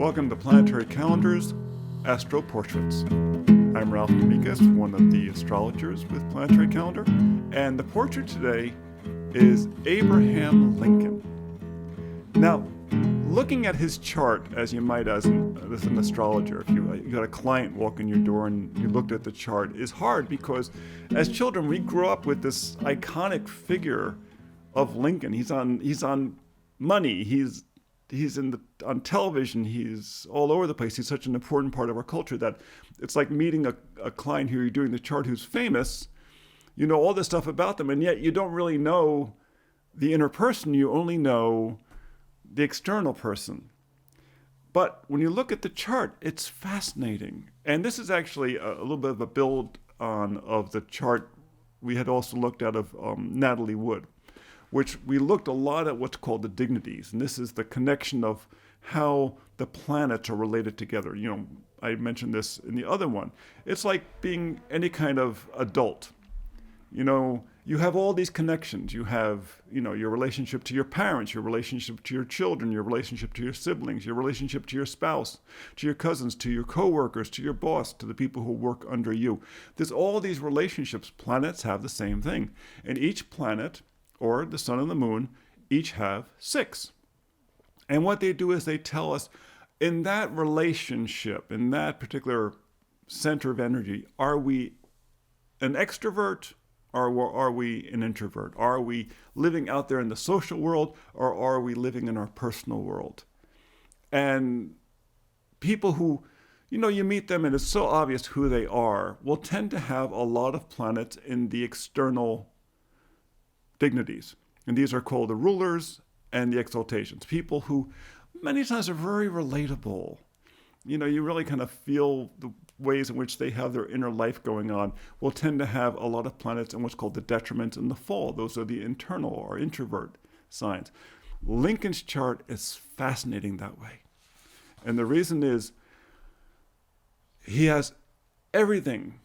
Welcome to Planetary Calendar's Astro Portraits. I'm Lahni DeAmicis, one of the astrologers with Planetary Calendar, and the portrait today is Abraham Lincoln. Now, looking at his chart, as you might as an astrologer, if you got a client walk in your door and you looked at the chart, is hard because as children we grew up with this iconic figure of Lincoln. He's on money. He's on television. He's all over the place. He's such an important part of our culture that it's like meeting a client who you're doing the chart who's famous. You know all this stuff about them, and yet you don't really know the inner person. You only know the external person. But when you look at the chart, it's fascinating. And this is actually a little bit of a build on of the chart we had also looked at of Natalie Wood, which we looked a lot at what's called the Dignities. And this is the connection of how the planets are related together. You know, I mentioned this in the other one. It's like being any kind of adult. You know, you have all these connections. You have, your relationship to your parents, your relationship to your children, your relationship to your siblings, your relationship to your spouse, to your cousins, to your coworkers, to your boss, to the people who work under you. There's all these relationships. Planets have the same thing. And each planet, or the sun and the moon, each have 6. And what they do is they tell us, in that relationship, in that particular center of energy, are we an extrovert or are we an introvert? Are we living out there in the social world or are we living in our personal world? And people who, you meet them and it's so obvious who they are, will tend to have a lot of planets in the external dignities. And these are called the rulers and the exaltations. People who many times are very relatable. You really kind of feel the ways in which they have their inner life going on, will tend to have a lot of planets in what's called the detriment and the fall. Those are the internal or introvert signs. Lincoln's chart is fascinating that way. And the reason is he has everything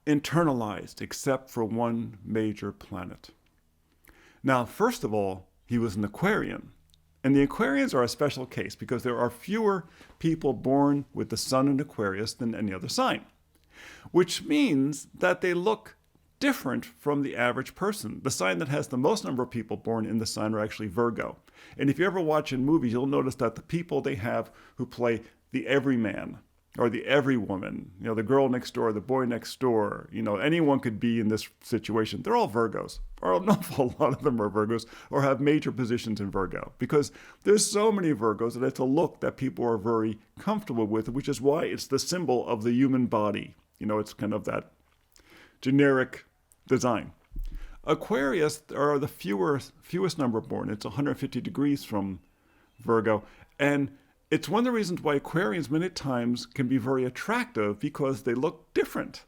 internalized except for one major planet. Now, first of all, he was an Aquarian. And the Aquarians are a special case because there are fewer people born with the sun in Aquarius than any other sign, which means that they look different from the average person. The sign that has the most number of people born in the sign are actually Virgo. And if you ever watch in movies, you'll notice that the people they have who play the everyman, or the every woman, the girl next door, the boy next door, anyone could be in this situation. They're all Virgos, or an awful lot of them are Virgos, or have major positions in Virgo, because there's so many Virgos that it's a look that people are very comfortable with, which is why it's the symbol of the human body. It's kind of that generic design. Aquarius are the fewest number born. It's 150 degrees from Virgo, and it's one of the reasons why Aquarians many times can be very attractive because they look different.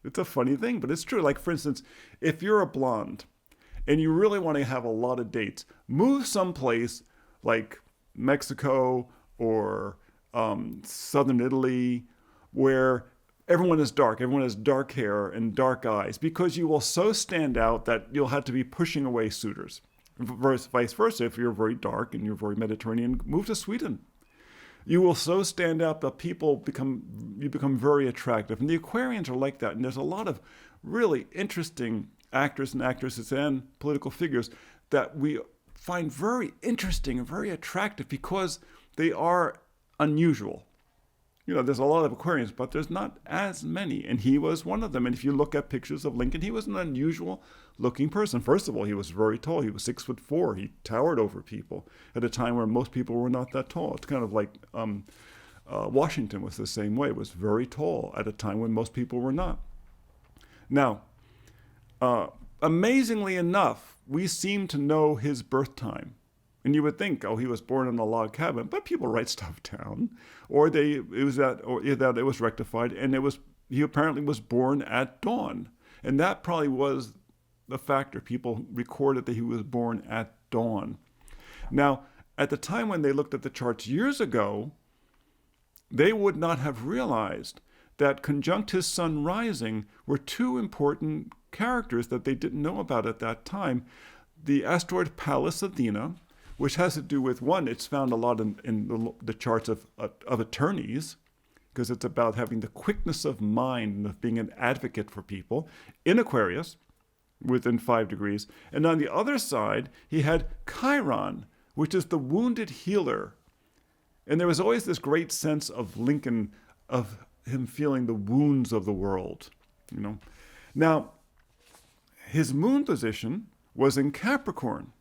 It's a funny thing, but it's true. Like, for instance, if you're a blonde and you really want to have a lot of dates, move someplace like Mexico or southern Italy where everyone is dark. Everyone has dark hair and dark eyes because you will so stand out that you'll have to be pushing away suitors. Vice versa, if you're very dark and you're very Mediterranean, move to Sweden. You will so stand out that you become very attractive. And the Aquarians are like that. And there's a lot of really interesting actors and actresses and political figures that we find very interesting and very attractive because they are unusual. There's a lot of Aquarians, but there's not as many. And he was one of them. And if you look at pictures of Lincoln, he was an unusual looking person. First of all, he was very tall. He was 6'4". He towered over people at a time where most people were not that tall. It's kind of like Washington was the same way. Was very tall at a time when most people were not. Now, amazingly enough, we seem to know his birth time. And you would think, he was born in a log cabin, but people write stuff down, or that it was rectified, and he apparently was born at dawn, and that probably was the factor. People recorded that he was born at dawn. Now, at the time when they looked at the charts years ago, they would not have realized that conjunct his sun rising were two important characters that they didn't know about at that time: the asteroid Pallas Athena, which has to do with, one, it's found a lot in the charts of attorneys, because it's about having the quickness of mind and of being an advocate for people, in Aquarius, within 5 degrees. And on the other side, he had Chiron, which is the wounded healer. And there was always this great sense of Lincoln, of him feeling the wounds of the world, you know. Now, his moon position was in Capricorn.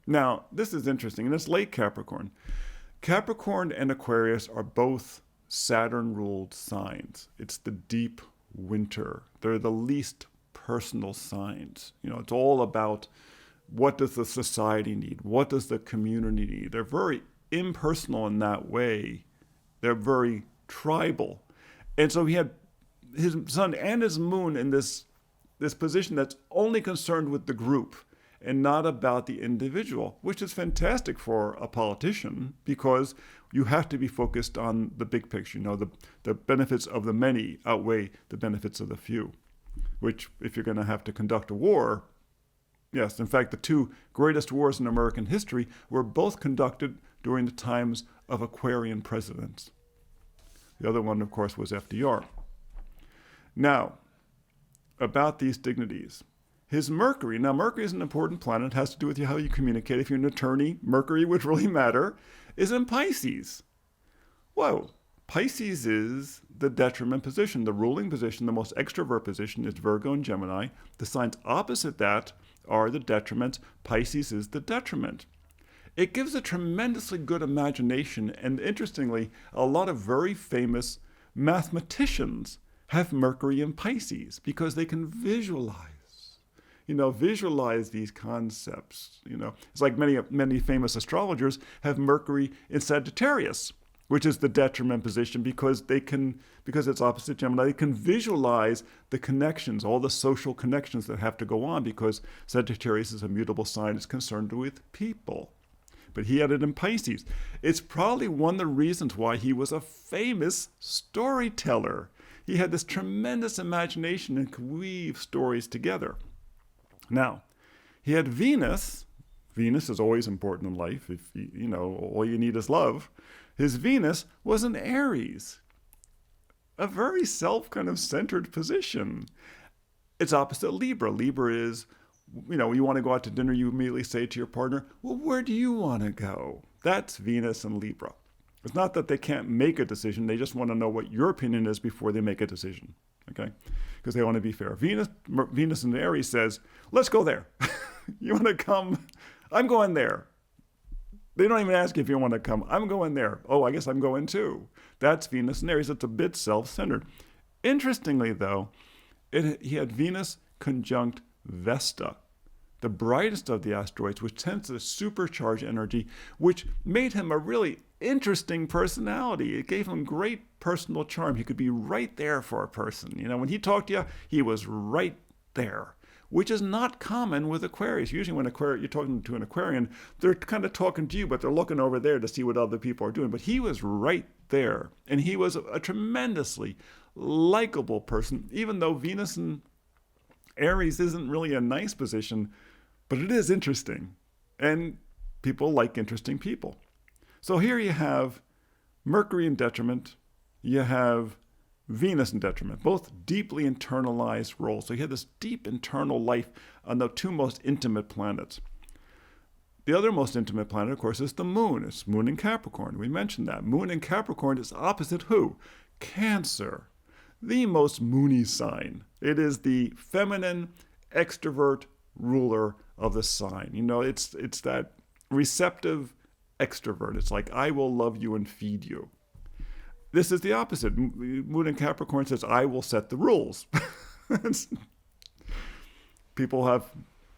Now, this is interesting, and it's late Capricorn. Capricorn and Aquarius are both Saturn-ruled signs. It's the deep winter. They're the least personal signs. You know, it's all about what does the society need? What does the community need? They're very impersonal in that way. They're very tribal. And so he had his sun and his moon in this position that's only concerned with the group and not about the individual, which is fantastic for a politician because you have to be focused on the big picture. You know, the benefits of the many outweigh the benefits of the few, which if you're going to have to conduct a war, yes, in fact, the 2 greatest wars in American history were both conducted during the times of Aquarian presidents. The other one, of course, was FDR. Now, about these dignities. His Mercury, now Mercury is an important planet, has to do with how you communicate. If you're an attorney, Mercury would really matter, is in Pisces. Whoa, Pisces is the detriment position, the ruling position, the most extrovert position is Virgo and Gemini. The signs opposite that are the detriments. Pisces is the detriment. It gives a tremendously good imagination, and interestingly, a lot of very famous mathematicians have Mercury in Pisces because they can visualize these concepts. You know, it's like many famous astrologers have Mercury in Sagittarius, which is the detriment position because it's opposite Gemini, they can visualize the connections, all the social connections that have to go on because Sagittarius is a mutable sign, it's concerned with people. But he had it in Pisces. It's probably one of the reasons why he was a famous storyteller. He had this tremendous imagination and could weave stories together. Now, he had Venus. Venus is always important in life. If you know, all you need is love. His Venus was in Aries, a very kind of centered position. It's opposite Libra. Libra is, you know, you want to go out to dinner, you immediately say to your partner, well, where do you want to go? That's Venus and Libra. It's not that they can't make a decision. They just want to know what your opinion is before they make a decision, okay? Because they want to be fair. Venus in Aries says, let's go there. You want to come? I'm going there. They don't even ask if you want to come. I'm going there. Oh, I guess I'm going too. That's Venus in Aries. It's a bit self-centered. Interestingly, though, he had Venus conjunct Vesta, the brightest of the asteroids, which tends to supercharge energy, which made him a really interesting personality. It gave him great personal charm. He could be right there for a person. You know, when he talked to you, he was right there, which is not common with Aquarius. Usually when you're talking to an Aquarian, they're kind of talking to you, but they're looking over there to see what other people are doing. But he was right there, and he was a tremendously likable person, even though Venus in Aries isn't really a nice position, but it is interesting, and people like interesting people. So here you have Mercury in detriment, you have Venus in detriment, both deeply internalized roles. So he had this deep internal life on the 2 most intimate planets. The other most intimate planet, of course, is the moon. It's moon in Capricorn. We mentioned that. Moon in Capricorn is opposite who? Cancer, the most moony sign. It is the feminine, extrovert ruler of the sign. You know, it's that receptive extrovert. It's like, I will love you and feed you. This is the opposite. Moon in Capricorn says, I will set the rules. People have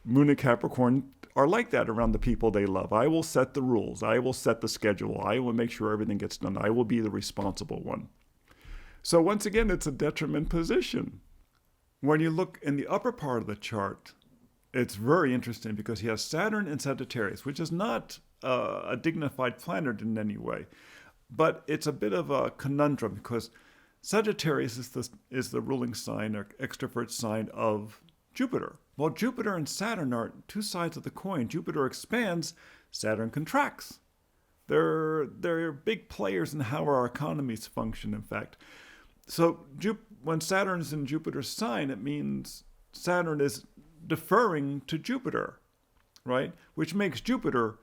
Moon in Capricorn are like that around the people they love. I will set the rules. I will set the schedule. I will make sure everything gets done. I will be the responsible one. So once again, it's a detriment position. When you look in the upper part of the chart, it's very interesting because he has Saturn in Sagittarius, which is not a dignified planet in any way. But it's a bit of a conundrum because Sagittarius is the ruling sign or extrovert sign of Jupiter. Well, Jupiter and Saturn are 2 sides of the coin. Jupiter expands, Saturn contracts. They're big players in how our economies function, in fact. So when Saturn is in Jupiter's sign, it means Saturn is deferring to Jupiter, right? Which makes Jupiter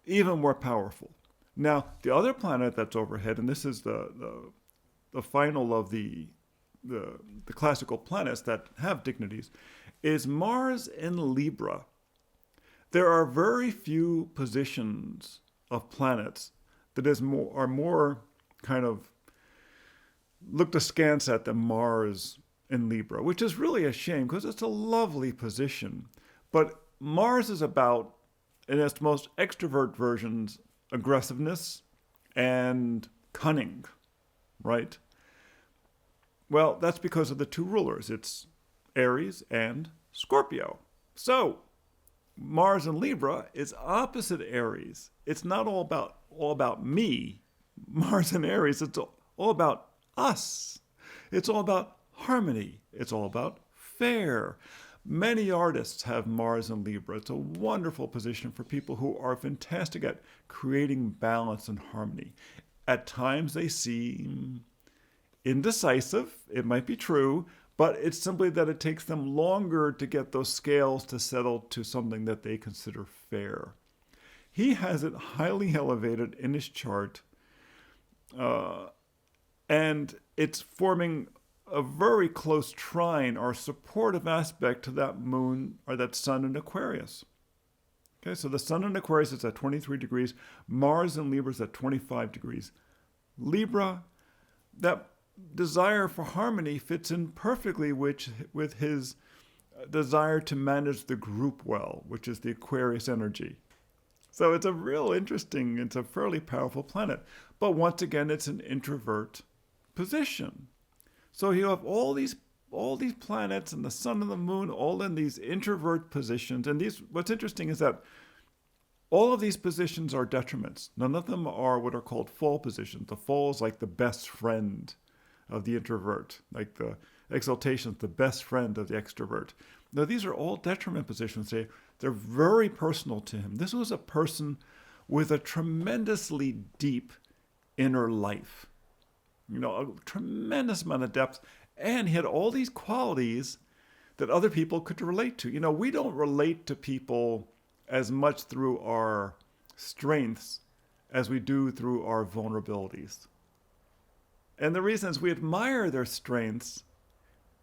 even more powerful. Now, the other planet that's overhead, and this is the final of the classical planets that have dignities, is Mars in Libra. There are very few positions of planets that are more kind of looked askance at than Mars in Libra, which is really a shame because it's a lovely position. But Mars is about, in its most extrovert versions, aggressiveness and cunning, right? Well, that's because of the two rulers. It's Aries and Scorpio. So Mars in Libra is opposite Aries. It's not all about me. Mars in Aries, it's all about us. It's all about harmony. It's all about fair. Many artists have Mars in Libra. It's a wonderful position for people who are fantastic at creating balance and harmony. At times they seem indecisive. It might be true, but it's simply that it takes them longer to get those scales to settle to something that they consider fair. He has it highly elevated in his chart, and it's forming a very close trine or supportive aspect to that moon or that sun in Aquarius. Okay, so the sun in Aquarius is at 23 degrees. Mars in Libra is at 25 degrees. Libra, that desire for harmony fits in perfectly with his desire to manage the group well, which is the Aquarius energy. So it's a fairly powerful planet. But once again, it's an introvert position. So you have all these planets and the sun and the moon all in these introvert positions. And what's interesting is that all of these positions are detriments. None of them are what are called fall positions. The fall is like the best friend of the introvert, like the exaltation is the best friend of the extrovert. Now, these are all detriment positions. They're very personal to him. This was a person with a tremendously deep inner life. A tremendous amount of depth. And he had all these qualities that other people could relate to. We don't relate to people as much through our strengths as we do through our vulnerabilities. And the reason is we admire their strengths,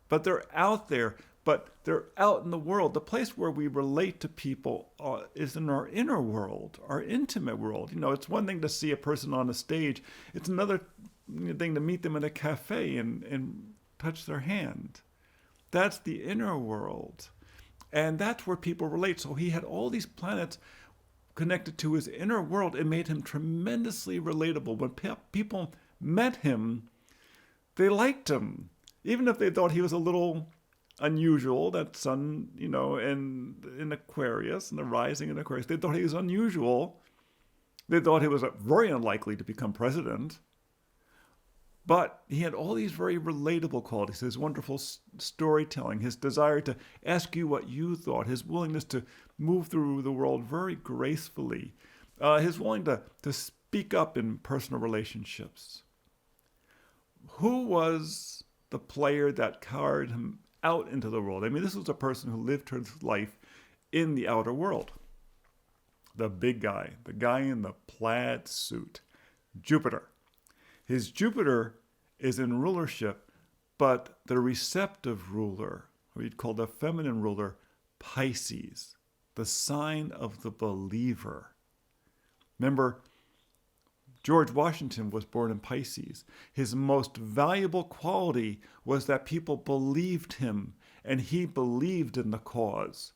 but they're out there, but they're out in the world. The place where we relate to people is in our inner world, our intimate world. It's one thing to see a person on a stage. It's another thing to meet them in a cafe and touch their hand. That's the inner world. And that's where people relate. So he had all these planets connected to his inner world. It made him tremendously relatable. When people met him, they liked him. Even if they thought he was a little unusual, that sun, in Aquarius, and the rising in Aquarius, they thought he was unusual. They thought he was very unlikely to become president. But he had all these very relatable qualities, his wonderful storytelling, his desire to ask you what you thought, his willingness to move through the world very gracefully, his willingness to speak up in personal relationships. Who was the player that carried him out into the world? This was a person who lived his life in the outer world. The big guy, the guy in the plaid suit, Jupiter. His Jupiter is in rulership, but the receptive ruler, or you'd call the feminine ruler, Pisces, the sign of the believer. Remember, George Washington was born in Pisces. His most valuable quality was that people believed him, and he believed in the cause.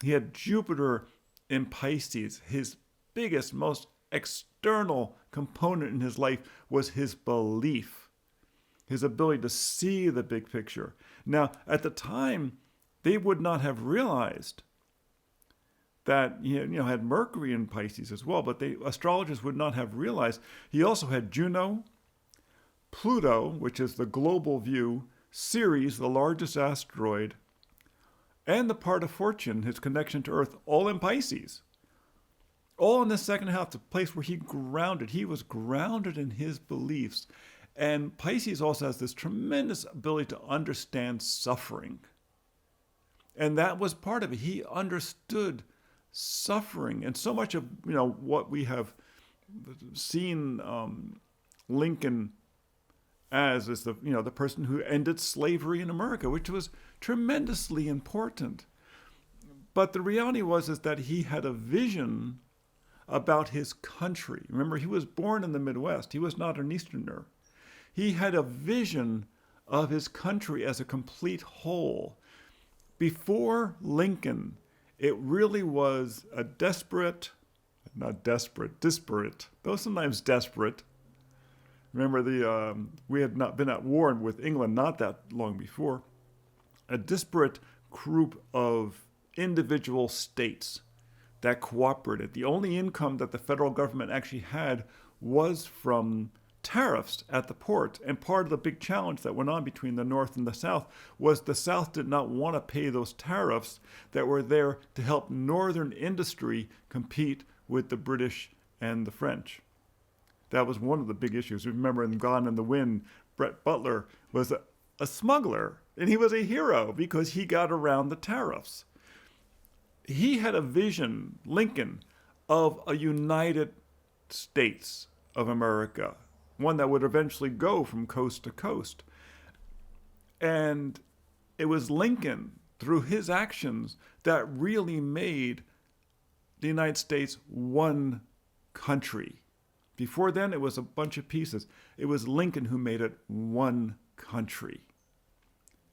He had Jupiter in Pisces. His biggest, most external component in his life was his belief, his ability to see the big picture. Now, at the time, they would not have realized that he had Mercury in Pisces as well, but astrologers would not have realized. He also had Juno, Pluto, which is the global view, Ceres, the largest asteroid, and the part of fortune, his connection to Earth, all in Pisces. All in the second house, the place where he was grounded in his beliefs. And Pisces also has this tremendous ability to understand suffering. And that was part of it. He understood suffering. And so much of, what we have seen Lincoln as is the person who ended slavery in America, which was tremendously important. But the reality is that he had a vision about his country. Remember, he was born in the Midwest. He was not an Easterner. He had a vision of his country as a complete whole. Before Lincoln, it really was a disparate, though sometimes desperate. Remember, we had not been at war with England not that long before. A disparate group of individual states that cooperated. The only income that the federal government actually had was from tariffs at the port. And part of the big challenge that went on between the North and the South was the South did not want to pay those tariffs that were there to help Northern industry compete with the British and the French. That was one of the big issues. Remember in Gone in the Wind, Brett Butler was a smuggler, and he was a hero because he got around the tariffs. He had a vision, Lincoln, of a United States of America, one that would eventually go from coast to coast. And it was Lincoln, through his actions, that really made the United States one country. Before then, it was a bunch of pieces. It was Lincoln who made it one country.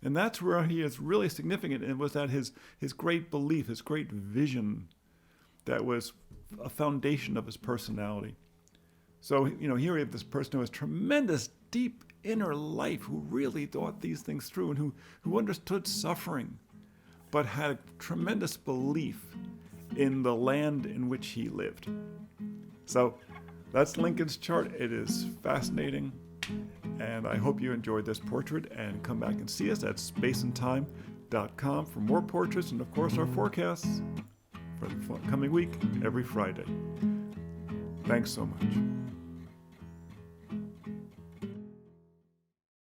And that's where he is really significant. It was that his great belief, his great vision, that was a foundation of his personality. So, here we have this person who has tremendous, deep inner life, who really thought these things through and who understood suffering, but had a tremendous belief in the land in which he lived. So that's Lincoln's chart. It is fascinating. And I hope you enjoyed this portrait, and come back and see us at spaceandtime.com for more portraits and, of course, our forecasts for the coming week every Friday. Thanks so much.